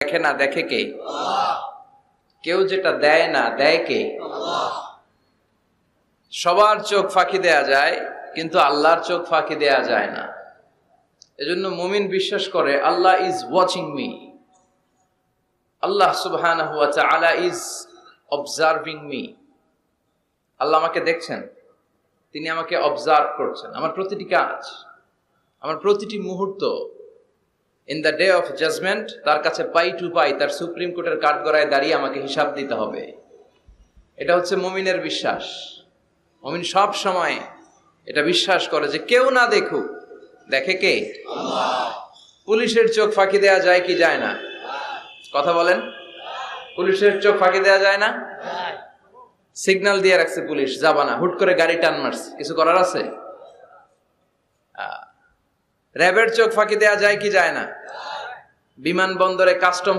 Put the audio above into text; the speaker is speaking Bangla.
দেখে না দেখে কে? কেউ যেটা দেয় না দেয় কে? সবার চোখ ফাঁকি দেয়া যায়, কিন্তু আল্লাহর চোখ ফাঁকি দেয়া যায় না। এজন্য মুমিন বিশ্বাস করে আল্লাহ ইজ ওয়াচিং মি, আল্লাহ সুবহানাহু ওয়া তাআলা ইজ অবজার্ভিং মি। আল্লাহ আমাকে দেখছেন, তিনি আমাকে অবজার্ভ করছেন, আমার প্রতিটি কাজ, আমার প্রতিটি মুহূর্ত। In the day of judgement তার কাছে পাই টু পাই, তার সুপ্রিম কোর্টের কাঠগড়ায় দাঁড়িয়ে আমাকে হিসাব দিতে হবে। এটা হচ্ছে মুমিনের বিশ্বাস। মুমিন সব সময় এটা বিশ্বাস করে যে কেউ না দেখুক, দেখে কে? আল্লাহ। পুলিশের চোখ ফাঁকি দেয়া যায় কি যায় না? কথা বলেন। পুলিশের চোখ ফাঁকি দেয়া যায় না? সিগন্যাল দিয়ে রাখছে পুলিশ, যাবা না, হুট করে গাড়ি টান মারছে, কিছু করার আছে? র্যাবের চোখ ফাঁকি দেয়া যায় কি যায় না? বিমানবন্দরে কাস্টম